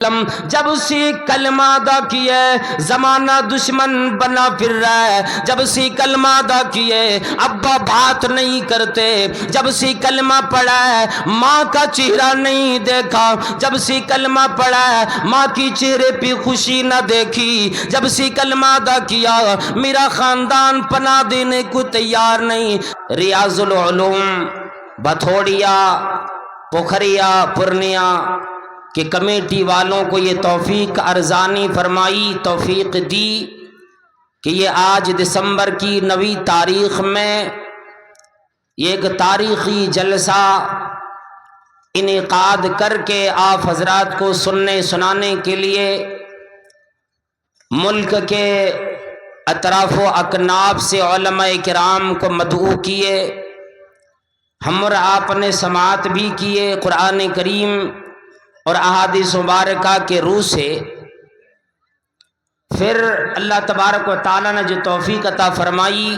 جب سی کلمہ ادا کیے زمانہ دشمن بنا پھر رہا ہے، جب سی کلمہ ادا کیے ابا بات نہیں کرتے، جب سی کلمہ پڑھا ہے ماں کا چہرہ نہیں دیکھا، جب سی کلمہ پڑھا ہے ماں کی چہرے پہ خوشی نہ دیکھی، جب سی کلمہ ادا کیا میرا خاندان پناہ دینے کو تیار نہیں۔ ریاض العلوم بتھوڑیا پوکھریا پورنیا کہ کمیٹی والوں کو یہ توفیق ارزانی فرمائی، توفیق دی کہ یہ آج دسمبر کی 9 تاریخ میں ایک تاریخی جلسہ انعقاد کر کے آپ حضرات کو سننے سنانے کے لیے ملک کے اطراف و اکناف سے علماء کرام کو مدعو کیے، ہم اور آپ نے سماعت بھی کیے قرآن کریم اور احادیث مبارکہ کے روح سے۔ پھر اللہ تبارک و تعالیٰ نے جو توفیق عطا فرمائی،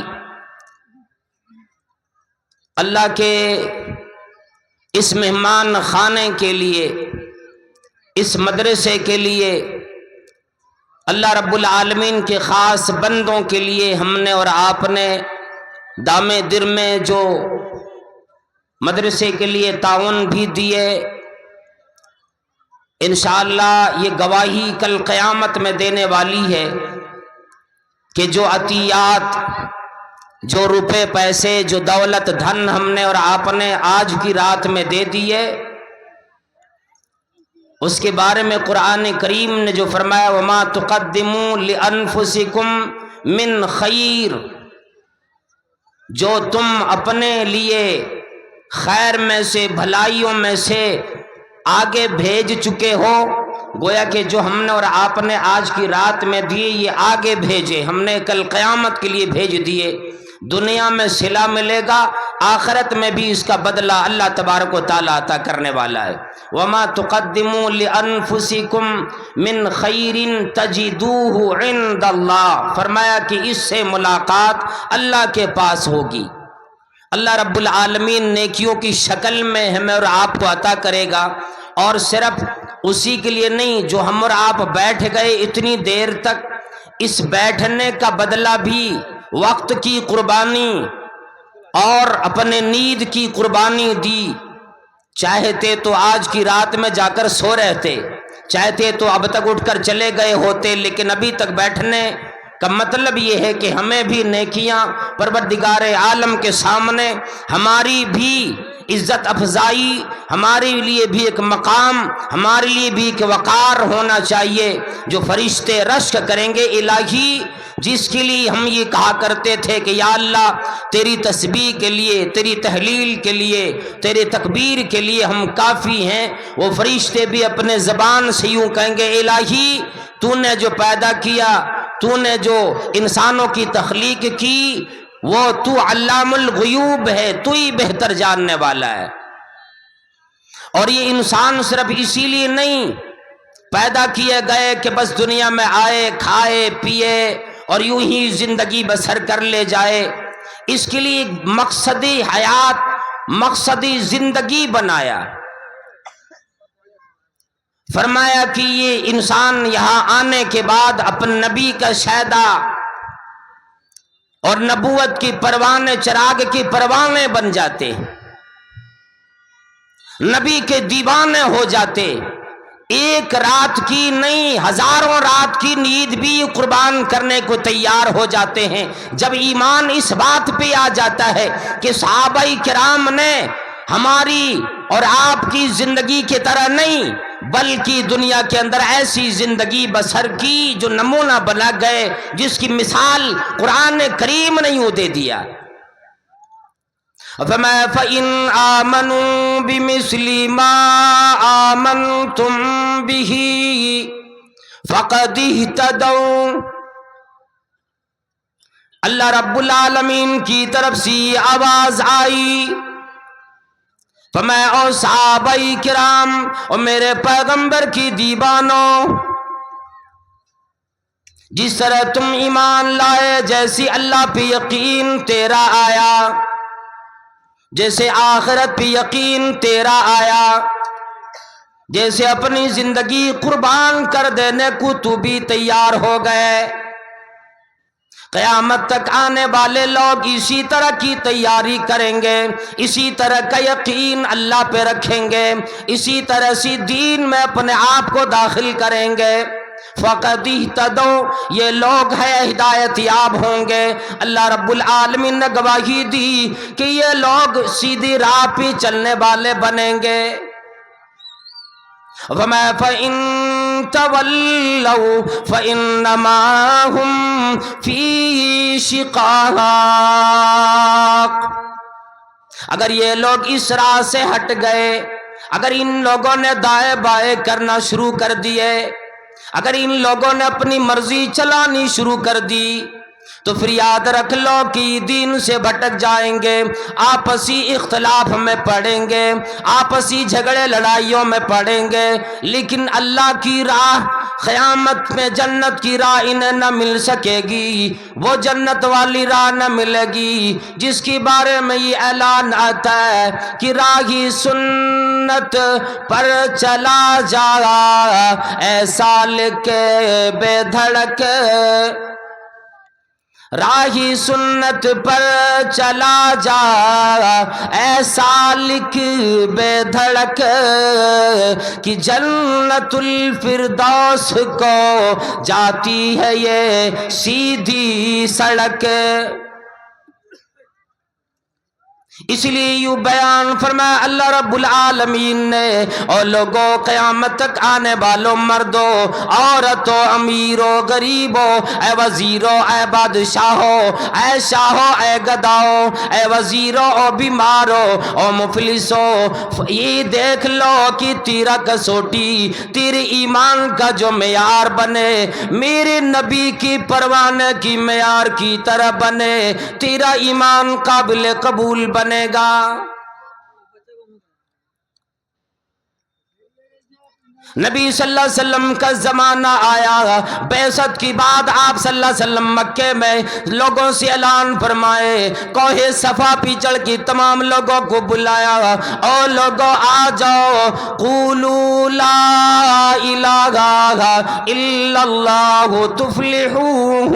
اللہ کے اس مہمان خانے کے لیے، اس مدرسے کے لیے، اللہ رب العالمین کے خاص بندوں کے لیے ہم نے اور آپ نے دامے در میں جو مدرسے کے لیے تعاون بھی دیے، انشاءاللہ یہ گواہی کل قیامت میں دینے والی ہے کہ جو عطیات، جو روپے پیسے، جو دولت دھن ہم نے اور آپ نے آج کی رات میں دے دیے، اس کے بارے میں قرآن کریم نے جو فرمایا وَمَا تُقَدِّمُوا لِأَنفُسِكُمْ مِنْ خَيْرٍ، جو تم اپنے لیے خیر میں سے، بھلائیوں میں سے آگے بھیج چکے ہو، گویا کہ جو ہم نے اور آپ نے آج کی رات میں دیے یہ آگے بھیجے، ہم نے کل قیامت کے لیے بھیج دیے، دنیا میں صلہ ملے گا، آخرت میں بھی اس کا بدلہ اللہ تبارک و تعالیٰ عطا کرنے والا ہے۔ وَمَا تُقَدِّمُوا لِأَنفُسِكُمْ مِنْ خَيْرٍ تَجِدُوهُ عِنْدَ اللَّهِ، فرمایا کہ اس سے ملاقات اللہ کے پاس ہوگی، اللہ رب العالمین نیکیوں کی شکل میں ہمیں اور آپ کو عطا کرے گا، اور صرف اسی کے لیے نہیں، جو ہم اور آپ بیٹھ گئے اتنی دیر تک، اس بیٹھنے کا بدلہ بھی وقت کی قربانی اور اپنے نیند کی قربانی دی، چاہتے تو آج کی رات میں جا کر سو رہتے، چاہتے تو اب تک اٹھ کر چلے گئے ہوتے، لیکن ابھی تک بیٹھنے کا مطلب یہ ہے کہ ہمیں بھی نیکیاں پروردگار عالم کے سامنے، ہماری بھی عزت افزائی، ہمارے لیے بھی ایک مقام، ہمارے لیے بھی ایک وقار ہونا چاہیے، جو فرشتے رشک کریں گے الہی، جس کے لیے ہم یہ کہا کرتے تھے کہ یا اللہ تیری تسبیح کے لیے، تیری تحلیل کے لیے، تیرے تکبیر کے لیے ہم کافی ہیں، وہ فرشتے بھی اپنے زبان سے یوں کہیں گے الہی تو نے جو پیدا کیا، تو نے جو انسانوں کی تخلیق کی، وہ تو علام الغیوب ہے، تو ہی بہتر جاننے والا ہے، اور یہ انسان صرف اسی لیے نہیں پیدا کیے گئے کہ بس دنیا میں آئے، کھائے پیے اور یوں ہی زندگی بسر کر لے جائے، اس کے لیے مقصدی حیات، مقصدی زندگی بنایا، فرمایا کہ یہ انسان یہاں آنے کے بعد اپنے نبی کا شہدہ اور نبوت کی پروانے، چراغ کی پروانے بن جاتے، نبی کے دیوانے ہو جاتے، ایک رات کی نہیں ہزاروں رات کی نیند بھی قربان کرنے کو تیار ہو جاتے ہیں، جب ایمان اس بات پہ آ جاتا ہے کہ صحابہ کرام نے ہماری اور آپ کی زندگی کی طرح نہیں بلکہ دنیا کے اندر ایسی زندگی بسر کی جو نمونہ بنا گئے، جس کی مثال قرآن کریم نے یوں دے دیا۔ فَإِنْ آمَنُوا بِمِثْلِ مَا آمَنْتُمْ بِهِ فَقَدِ اهْتَدَوْا، اللہ رب العالمین کی طرف سے یہ آواز آئی، فرمایا او صحابہ کرام اور میرے پیغمبر کی دیوانوں، جس طرح تم ایمان لائے، جیسی اللہ پہ یقین تیرا آیا، جیسے آخرت پہ یقین تیرا آیا، جیسے اپنی زندگی قربان کر دینے کو تو بھی تیار ہو گئے، قیامت تک آنے والے لوگ اسی طرح کی تیاری کریں گے، اسی طرح کا یقین اللہ پہ رکھیں گے، اسی طرح سے دین میں اپنے آپ کو داخل کریں گے۔ فَقَدِ اهْتَدَوْا، یہ لوگ ہیں ہدایت یاب ہوں گے۔ اللہ رب العالمین نے گواہی دی کہ یہ لوگ سیدھی راہ پہ چلنے والے بنیں گے۔ وَمَا فَإِن تَوَلَّوْا فَإِنَّمَا هُمْ فِي شِقَاقٍ، اگر یہ لوگ اس راہ سے ہٹ گئے، اگر ان لوگوں نے دائیں بائیں کرنا شروع کر دیے، اگر ان لوگوں نے اپنی مرضی چلانی شروع کر دی، تو پھر یاد رکھ لو کہ دین سے بھٹک جائیں گے، آپسی اختلاف میں پڑیں گے، آپسی جھگڑے لڑائیوں میں پڑیں گے، لیکن اللہ کی راہ، قیامت میں جنت کی راہ انہیں نہ مل سکے گی، وہ جنت والی راہ نہ ملے گی جس کے بارے میں یہ اعلان آتا ہے کہ راہی سنت پر چلا جا، اے سالک بے دھڑک، راہی سنت پر چلا جا، اے سالک بے دھڑک، کہ جنت الفردوس کو جاتی ہے یہ سیدھی سڑک۔ اس لیے یوں بیان فرمایا اللہ رب العالمین نے، اور لوگوں قیامت تک آنے والوں، مردوں عورتوں، امیروں غریبوں، اے وزیروں اے بادشاہوں، اے شاہوں اے گداؤں، اے وزیروں او بیماروں او مفلسوں، یہ دیکھ لو کہ تیرا کسوٹی تیرے ایمان کا جو معیار بنے، میرے نبی کی پروانے کی معیار کی طرح بنے، تیرا ایمان قابل قبول بنے گا۔ نبی صلی اللہ علیہ وسلم کا زمانہ آیا، بعثت کی بعد آپ صلی اللہ علیہ وسلم مکے میں لوگوں سے اعلان فرمائے، کوہ صفا پہ چڑھ کے تمام لوگوں کو بلایا، اور لوگوں آ جاؤ، قولوا لا الہ الا اللہ تفلحون،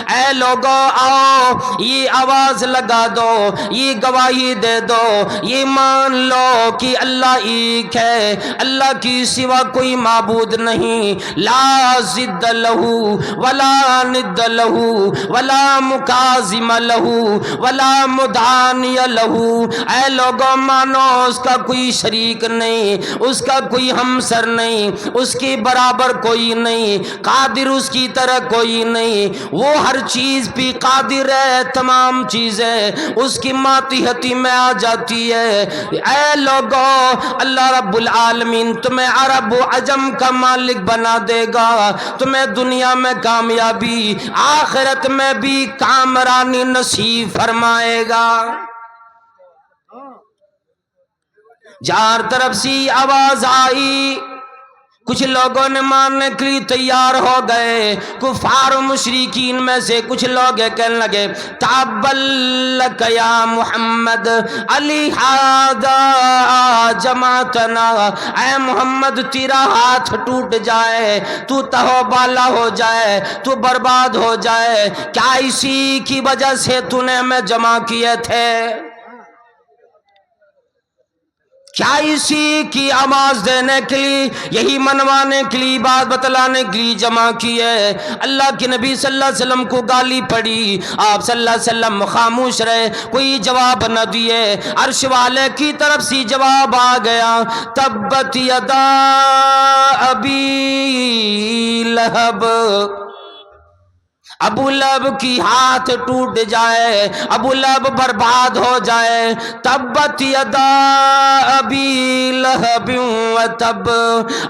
اے لوگوں آؤ، یہ آواز لگا دو، یہ گواہی دے دو، یہ مان لو کہ اللہ ایک ہے، اللہ کی سوا کوئی معبود نہیں، لا ضد لہو ولا ند لہو ولا مکاظم لہو ولا مدانی لہو، اے لوگوں مانو اس کا کوئی شریک نہیں، اس کا کوئی ہمسر نہیں، اس کے برابر کوئی نہیں، قادر اس کی طرح کوئی نہیں، وہ ہر چیز پہ قادر ہے، تمام چیزیں اس کی ماتحتی میں آ جاتی ہے۔ اے لوگوں، اللہ رب العالمین تمہیں عرب و عجم کا مالک بنا دے گا، تمہیں دنیا میں کامیابی، آخرت میں بھی کامرانی نصیب فرمائے گا۔ چار طرف سے آواز آئی، کچھ لوگوں نے ماننے کے لیے تیار ہو گئے، کفار و مشرکین میں سے کچھ لوگ کہنے لگے تابا لک یا محمد لہذا جمعتنا، اے محمد تیرا ہاتھ ٹوٹ جائے، تو تہو بالا ہو جائے، تو برباد ہو جائے، کیا اسی کی وجہ سے تو نے ہمیں جمع کیے تھے؟ کیا اسی کی آواز دینے کے لیے، یہی منوانے کے لیے، بات بتلانے کے لیے جمع کیے؟ اللہ کے نبی صلی اللہ علیہ وسلم کو گالی پڑی، آپ صلی اللہ علیہ وسلم خاموش رہے، کوئی جواب نہ دیے، عرش والے کی طرف سے جواب آ گیا، تبت یدا ابی لہب، ابو لہب کی ہاتھ ٹوٹ جائے، ابو لہب برباد ہو جائے، تبت یدا ابی لہب وتب،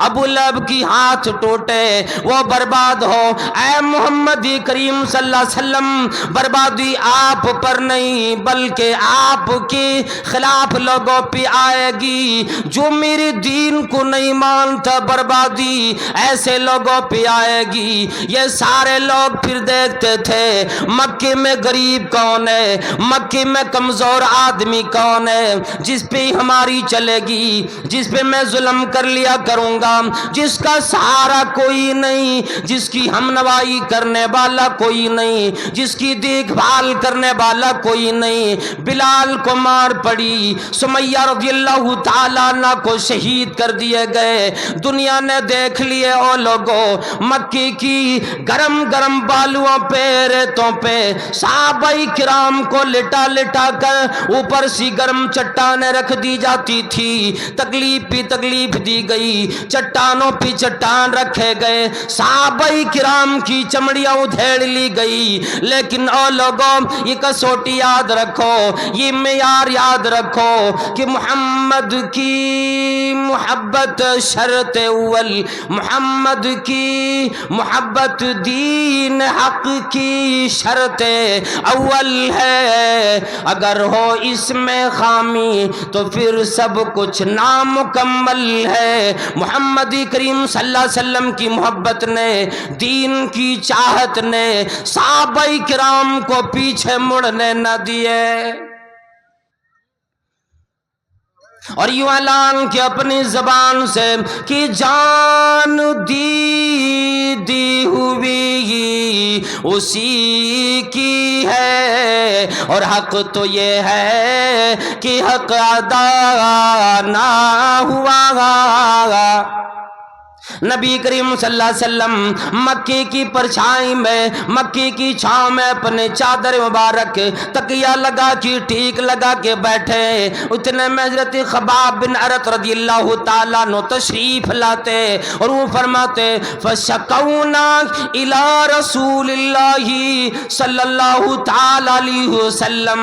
ابو لہب کی ہاتھ ٹوٹے، وہ برباد ہو۔ اے محمد کریم صلی اللہ علیہ وسلم، بربادی آپ پر نہیں بلکہ آپ کے خلاف لوگوں پہ آئے گی، جو میرے دین کو نہیں مانتا، بربادی ایسے لوگوں پہ آئے گی۔ یہ سارے لوگ پھر دیکھ دیکھتے تھے مکے میں غریب کون ہے, مکے میں کمزور آدمی کون ہے جس پہ ہماری چلے گی, جس پہ میں ظلم کر لیا کروں گا, جس کا سہارا کوئی نہیں, جس کی ہمنوائی کرنے والا کوئی نہیں, جس کی دیکھ بھال کرنے والا کوئی نہیں. بلال کو مار پڑی, سمیہ رضی اللہ تعالیٰ عنہ کو شہید کر دیے گئے. دنیا نے دیکھ لیے او لوگوں, مکی کی گرم گرم بالوں پہ, ریتوں پہ صحابہ کرام کو لٹا لٹا کر اوپر سی گرم چٹانیں رکھ دی جاتی تھی. تکلیف پہ تکلیف دی گئی, چٹانوں پہ چٹان رکھے گئے, صحابہ کرام کی چمڑیاں ادھیڑ لی گئی. لیکن او لوگوں یہ کسوٹی یاد رکھو, یہ معیار یاد رکھو کہ محمد کی محبت شرط اول, محمد کی محبت دین حق کی شرط اول ہے. اگر ہو اس میں خامی تو پھر سب کچھ نامکمل ہے. محمد کریم صلی اللہ علیہ وسلم کی محبت نے, دین کی چاہت نے صحابہ کرام کو پیچھے مڑنے نہ دیے. اور یوں اعلان کہ اپنی زبان سے کہ جان دی ہوئی اسی کی ہے, اور حق تو یہ ہے کہ حق ادا نہ ہوا. نبی کریم صلی اللہ علیہ وسلم مکی کی پرچھائی میں, مکی کی چھاؤں میں اپنے چادر مبارک تکیہ لگا کے ٹھیک لگا کے بیٹھے. اتنے میں حضرت خباب بن ارت رضی اللہ تعالیٰ عنہ تشریف لاتے اور وہ فرماتے فشکونا الی رسول اللہ صلی اللہ تعالیٰ علیہ وسلم.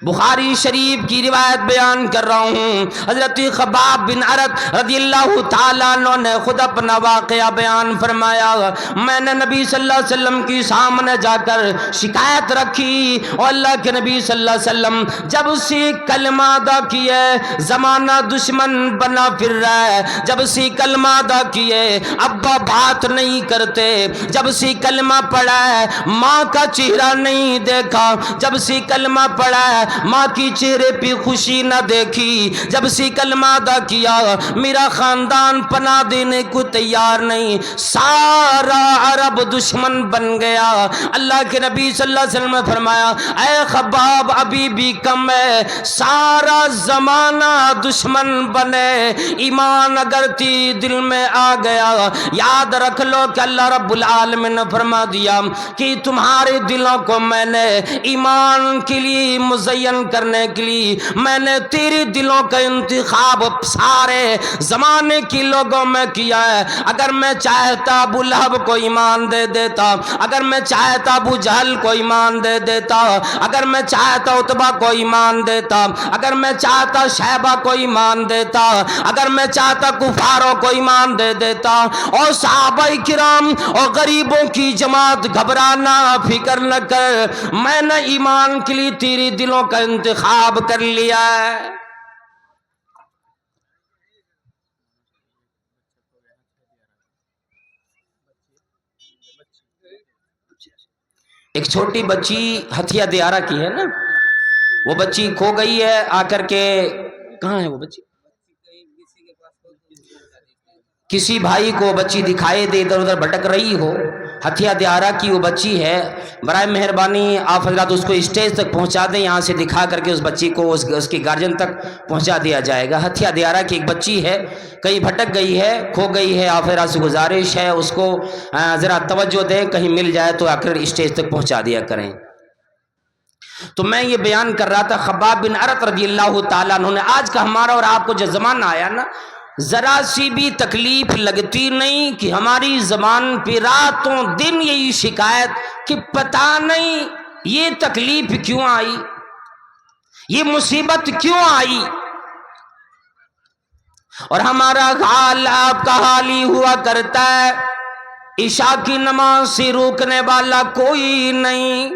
بخاری شریف کی روایت بیان کر رہا ہوں. حضرت خباب بن ارت رضی اللہ تعالیٰ عنہ نے خود اپنا واقعہ بیان فرمایا. میں نے نبی صلی اللہ علیہ وسلم کی سامنے جا کر شکایت رکھی, اور اللہ کے نبی صلی اللہ علیہ وسلم جب سے کلمہ ادا کیے زمانہ دشمن بنا پھر رہا ہے, جب سے کلمہ ادا کیے ابا بات نہیں کرتے, جب سے کلمہ پڑھا ہے ماں کا چہرہ نہیں دیکھا, جب سے کلمہ پڑھا ہے ماں کی چہرے پہ خوشی نہ دیکھی, جب سے کلمہ ادا کیا میرا خاندان پناہ دینے کو تیار نہیں, سارا عرب دشمن بن گیا. اللہ کے نبی صلی اللہ علیہ وسلم نے فرمایا اے خباب ابھی بھی کم ہے, سارا زمانہ دشمن بنے, ایمان اگر تی دل میں آ گیا یاد رکھ لو کہ اللہ رب العالمین نے فرما دیا کہ تمہارے دلوں کو میں نے ایمان کے لیے مزین کرنے کے لیے میں نے تیرے دلوں کا انتخاب سارے زمانے کی لوگوں میں کیا ہے. اگر میں چاہتا ابو لہب کو ایمان دے دیتا, اگر میں چاہتا ابو جہل کو ایمان دے دیتا, اگر میں چاہتا عتبہ کو ایمان دیتا, اگر میں چاہتا شیبہ کو ایمان دیتا, اگر میں چاہتا کفاروں کو ایمان دے دیتا. اور صحابہ کرام اور غریبوں کی جماعت گھبرانا فکر نہ کر, میں نے ایمان کے لیے تیری دلوں کا انتخاب کر لیا ہے. ایک چھوٹی بچی ہتھیا دیارہ کی ہے نا, وہ بچی کھو گئی ہے, آ کر کے کہاں ہے وہ بچی, کسی بھائی کو بچی دکھائی دے, ادھر ادھر بھٹک رہی ہو. ہتھیا دیارہ کی وہ بچی ہے, برائے مہربانی آپ حضرات اس کو اسٹیج تک پہنچا دیں, یہاں سے دکھا کر کے اس بچی کو اس کی گارجن تک پہنچا دیا جائے گا. ہتھیا دیارہ کی ایک بچی ہے, کہیں بھٹک گئی ہے, کھو گئی ہے. آپ حضرات سے گزارش ہے اس کو ذرا توجہ دیں, کہیں مل جائے تو آ کر اسٹیج تک پہنچا دیا کریں. تو میں یہ بیان کر رہا تھا خباب بن ارت رضی اللہ تعالیٰ عنہ نے, آج کا ہمارا اور آپ کو جو زمانہ آیا نا, ذرا سی بھی تکلیف لگتی نہیں کہ ہماری زبان پہ راتوں دن یہی شکایت کہ پتہ نہیں یہ تکلیف کیوں آئی, یہ مصیبت کیوں آئی. اور ہمارا حال آپ کا حال ہی ہوا کرتا ہے, عشاء کی نماز سے روکنے والا کوئی نہیں,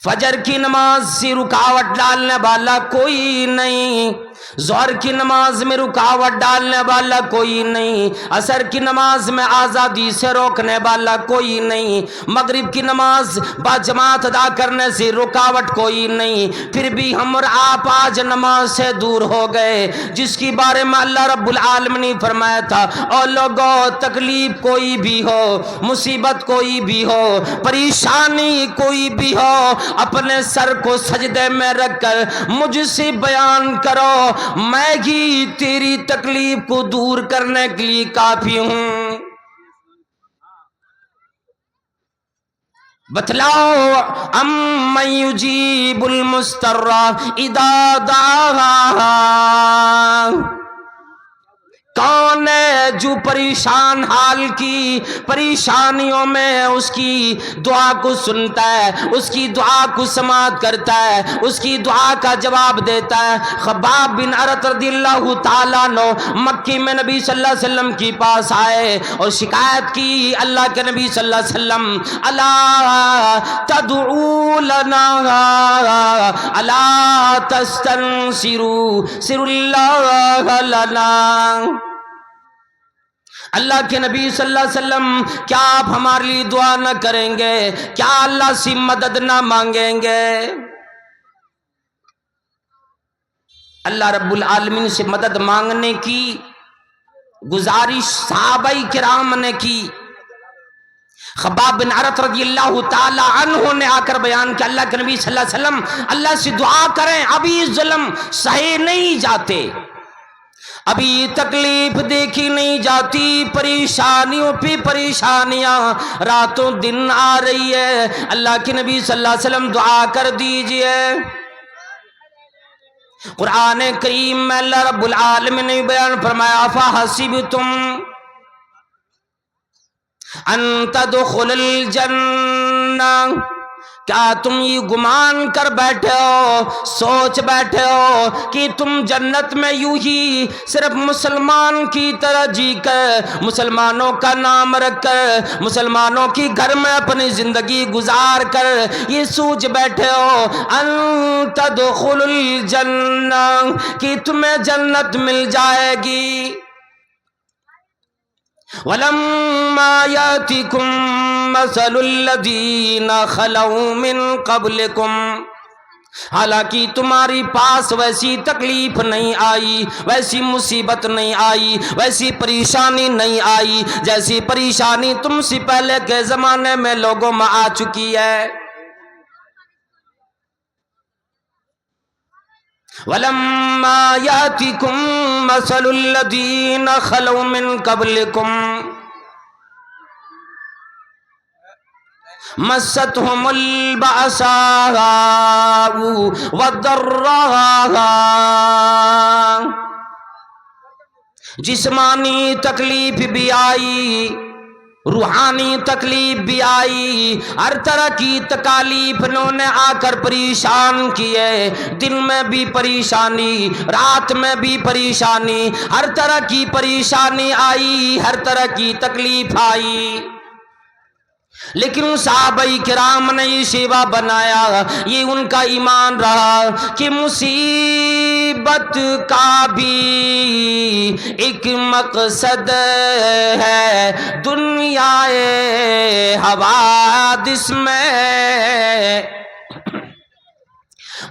فجر کی نماز سے رکاوٹ ڈالنے والا کوئی نہیں, ظہر کی نماز میں رکاوٹ ڈالنے والا کوئی نہیں، عصر کی نماز میں آزادی سے روکنے والا کوئی نہیں، مغرب کی نماز با جماعت ادا کرنے سے رکاوٹ کوئی نہیں، پھر بھی ہم اور آپ آج نماز سے دور ہو گئے، جس کی بارے میں اللہ رب العالمین نے فرمایا تھا اور لوگوں تکلیف کوئی بھی ہو، مصیبت کوئی بھی ہو، پریشانی کوئی بھی ہو، اپنے سر کو سجدے میں رکھ کر مجھ سے بیان کرو، میں ہی تیری تکلیف کو دور کرنے کے لیے کافی ہوں۔ بتلاؤ امن یجیب المضطر اذا دعاہ، کون ہے جو پریشان حال کی پریشانیوں میں اس کی دعا کو سنتا ہے، اس کی دعا کو سماعت کرتا ہے، اس کی دعا کا جواب دیتا ہے۔ خباب بن ارت رضی اللہ تعالیٰ عنہ مکی میں نبی صلی اللہ علیہ وسلم کے پاس آئے اور شکایت کی، اللہ کے نبی صلی اللہ علیہ وسلم الا تدعو لنا الا تستنصروا سر اللہ لنا، اللہ کے نبی صلی اللہ علیہ وسلم کیا آپ ہمارے لیے دعا نہ کریں گے، کیا اللہ سے مدد نہ مانگیں گے؟ اللہ رب العالمین سے مدد مانگنے کی گزارش صحابہ کرام نے کی۔ خباب بن عرط رضی اللہ تعالی عنہ نے آ کر بیان کیا، اللہ کے نبی صلی اللہ علیہ وسلم اللہ سے دعا کریں، ابھی ظلم سہے نہیں جاتے، ابھی تکلیف دیکھی نہیں جاتی، پریشانیوں پہ پریشانیاں راتوں دن آ رہی ہے، اللہ کے نبی صلی اللہ علیہ وسلم دعا کر دیجئے۔ قرآن کریم میں اللہ رب العالمین نے بیان فرمایا فَحَسِبْتُمْ ان تدخل الجنہ، کیا تم یہ گمان کر بیٹھے ہو، سوچ بیٹھے ہو کہ تم جنت میں یوں ہی صرف مسلمان کی طرح جی کر، مسلمانوں کا نام رکھ کر، مسلمانوں کی گھر میں اپنی زندگی گزار کر یہ سوچ بیٹھے ہو ان تدخل الجنہ کہ تمہیں جنت مل جائے گی؟ وَلَمَّا يَأْتِكُمْ مَثَلُ الَّذِينَ خَلَوْا مِن قَبْلِكُمْ، حالانکہ تمہاری پاس ویسی تکلیف نہیں آئی، ویسی مصیبت نہیں آئی، ویسی پریشانی نہیں آئی جیسی پریشانی تم سے پہلے کے زمانے میں لوگوں میں آ چکی ہے۔ وَلَمَّا يَأْتِكُمْ مَثَلُ الَّذِينَ خَلَوْا مِن قَبْلِكُمْ مَسَّتْهُمُ الْبَأْسَاءُ وَالضَّرَّاءُ، جسمانی تکلیف بھی آئی، روحانی تکلیف بھی آئی، ہر طرح کی تکالیف انہوں نے آ کر پریشان کیے، دن میں بھی پریشانی، رات میں بھی پریشانی، ہر طرح کی پریشانی آئی، ہر طرح کی تکلیف آئی، لیکن صحابہ کرام نے یہ شیوا بنایا، یہ ان کا ایمان رہا کہ مصیبت کا بھی ایک مقصد ہے، دنیا حوادث میں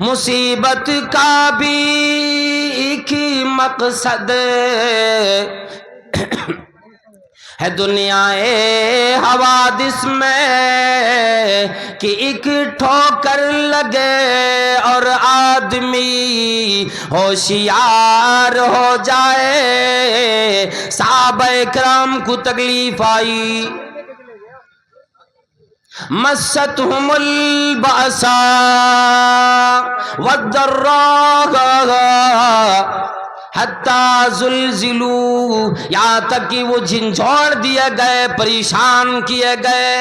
مصیبت کا بھی ایک مقصد ہے، دنیا حوادث میں کہ ایک ٹھوکر لگے اور آدمی ہوشیار ہو جائے۔ صحابہ کرام کو تکلیف آئی، مَسَّتْهُمُ الْبَأْسَاءُ وَالضَّرَّاءُ حتیٰ زلزلوا، یہاں تک کہ وہ جھنجھوڑ دیے گئے، پریشان کیے گئے۔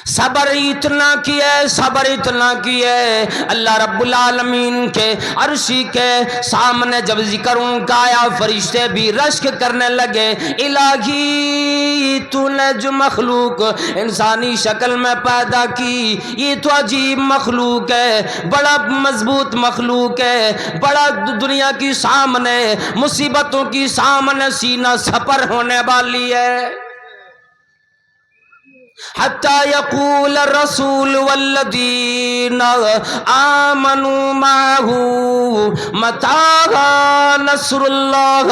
صبر اتنا کیا ہے، صبر اتنا کیا ہے، اللہ رب العالمین کے عرشی کے سامنے جب ذکروں کا آیا فرشتے بھی رشک کرنے لگے، الہی تو نے جو مخلوق انسانی شکل میں پیدا کی یہ تو عجیب مخلوق ہے، بڑا مضبوط مخلوق ہے، بڑا دنیا کی سامنے مصیبتوں کی سامنے سینہ سپر ہونے والی ہے۔ حتی یقول الرسول والذین آمنوا معه متى نصر اللہ،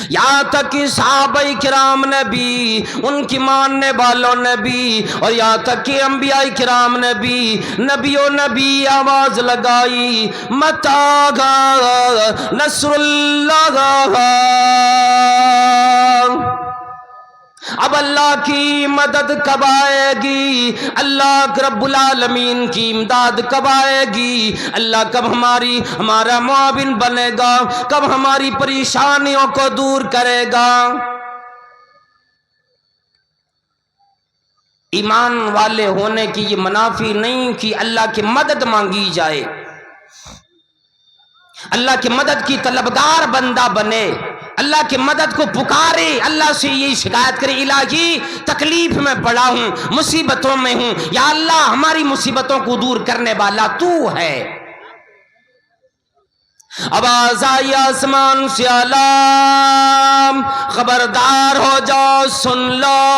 یہاں تک کہ صحابہ کرام نے بھی، ان کی ماننے والوں نے بھی، اور یہاں تک کہ انبیاء کرام نے بھی، نبیوں نے بھی آواز لگائی متى نصر اللہ، اب اللہ کی مدد کب آئے گی، اللہ رب العالمین کی امداد کب آئے گی، اللہ کب ہمارا معاون بنے گا، کب ہماری پریشانیوں کو دور کرے گا۔ ایمان والے ہونے کی یہ منافی نہیں کہ اللہ کی مدد مانگی جائے، اللہ کی مدد کی طلبگار بندہ بنے، اللہ کی مدد کو پکارے، اللہ سے یہی شکایت کرے الہی تکلیف میں پڑا ہوں، مصیبتوں میں ہوں، یا اللہ ہماری مصیبتوں کو دور کرنے والا تو ہے۔ آواز آئی آسمان سے علام، خبردار ہو جاؤ سن لو،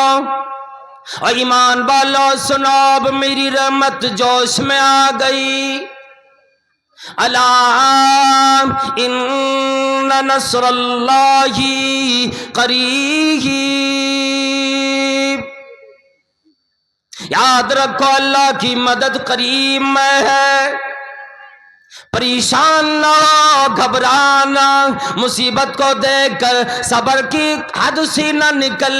اور ایمان والو سنو، اب میری رحمت جوش میں آ گئی۔ الام ان نصر اللہ قریب، یاد رکھو اللہ کی مدد قریب میں ہے۔ پریشان نہ ہو، گھبرانا، مصیبت کو دیکھ کر صبر کی حد سے نہ نکل،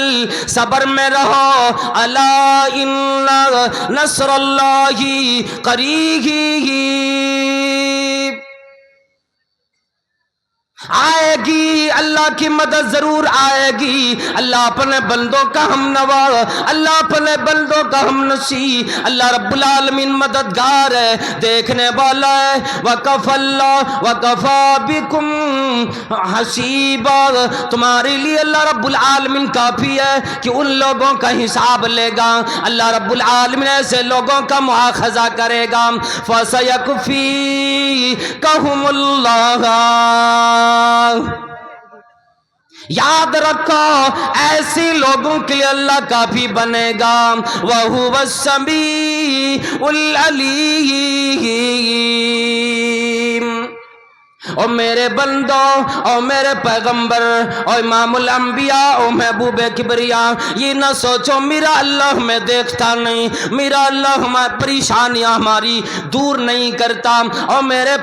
صبر میں رہو۔ الا ان نصر اللہ قریب، آئے گی اللہ کی مدد ضرور آئے گی، اللہ اپنے بندوں کا ہم نوا، اللہ اپنے بندوں کا ہم نصیر، اللہ رب العالمین مددگار ہے، دیکھنے والا ہے۔ وَكَفَى اللَّهُ وَكَفَى بِكُمْ حَسِيبًا، تمہارے لیے اللہ رب العالمین کافی ہے کہ ان لوگوں کا حساب لے گا، اللہ رب العالمین ایسے لوگوں کا مؤاخذہ کرے گا۔ فَسَيَكْفِيكَهُمُ اللَّهُ، یاد رکھو ایسی لوگوں کے لیے اللہ کافی بنے گا۔ وَهُوَ السَّمِيعُ الْعَلِيمُ، او میرے بندوں، او میرے پیغمبر، او امام الانبیاء، او محبوب کبریا، یہ نہ سوچو میرا اللہ ہمیں دیکھتا نہیں، میرا اللہ ہماری پریشانیاں ہماری دور نہیں کرتا۔ او میرے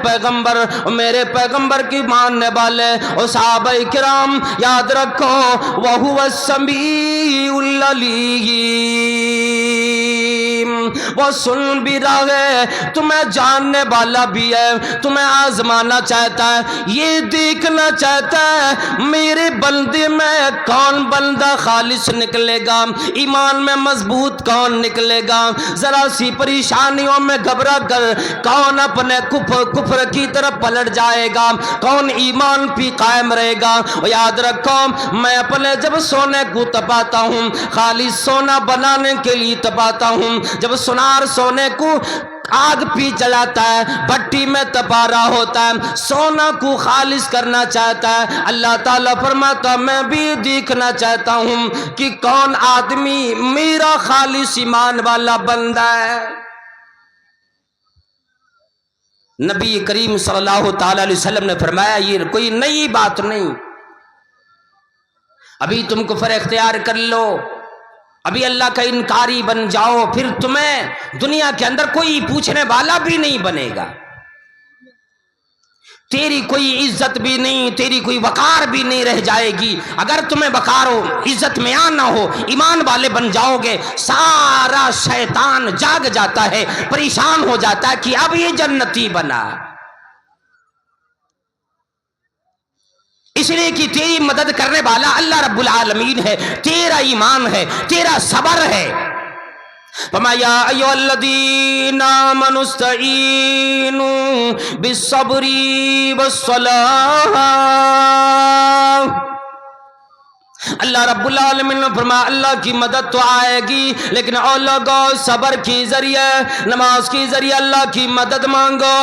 پیغمبر کی ماننے والے، او صحابہ کرام، یاد رکھو وَهُوَ السَّمِيعُ الْعَلِيمُ، وہ سن بھی رہا ہے، تمہیں جاننے والا بھی ہے، تمہیں آزمانا چاہتا ہے، یہ دیکھنا چاہتا ہے میرے بندے میں کون بندہ خالص نکلے گا، ایمان میں مضبوط کون نکلے گا، ذرا سی پریشانیوں میں گھبرا کر کون اپنے کفر کی طرف پلٹ جائے گا، کون ایمان پہ قائم رہے گا۔ اور یاد رکھو میں اپنے جب سونے کو تپاتا ہوں، خالص سونا بنانے کے لیے تپاتا ہوں، جب سونار سونے کو آگ پی جلاتا ہے، بھٹی میں تپا رہا ہوتا ہے، سونا کو خالص کرنا چاہتا ہے، اللہ تعالیٰ فرماتا میں بھی دیکھنا چاہتا ہوں کہ کون آدمی میرا خالص ایمان والا بندہ ہے۔ نبی کریم صلی اللہ تعالی علیہ وسلم نے فرمایا یہ کوئی نئی بات نہیں، ابھی تم کفر اختیار کر لو، ابھی اللہ کا انکاری بن جاؤ، پھر تمہیں دنیا کے اندر کوئی پوچھنے والا بھی نہیں بنے گا، تیری کوئی عزت بھی نہیں، تیری کوئی وقار بھی نہیں رہ جائے گی۔ اگر تمہیں وقار ہو، عزت میں نہ ہو، ایمان والے بن جاؤ گے، سارا شیطان جاگ جاتا ہے، پریشان ہو جاتا ہے کہ اب یہ جنتی بنا۔ اس لیے کہ تیری مدد کرنے والا اللہ رب العالمین ہے، تیرا ایمان ہے، تیرا صبر ہے۔ فرمایا ایھا الذین آمنوا استعینوا بالصبر والصلاۃ۔ اللہ رب العالمین نے فرمایا اللہ کی مدد تو آئے گی، لیکن اور لوگوں صبر کے ذریعے، نماز کے ذریعے اللہ کی مدد مانگو،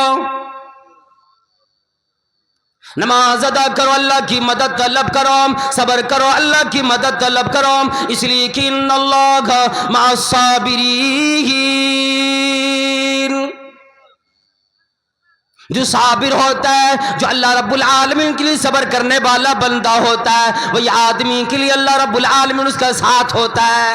نماز ادا کرو، اللہ کی مدد طلب کرو، صبر کرو، اللہ کی مدد طلب کرو، اس لیے کہ ان اللہ مع الصابرین۔ جو صابر ہوتا ہے، جو اللہ رب العالمین کے لیے صبر کرنے والا بندہ ہوتا ہے، وہی آدمی کے لیے اللہ رب العالمین اس کا ساتھ ہوتا ہے۔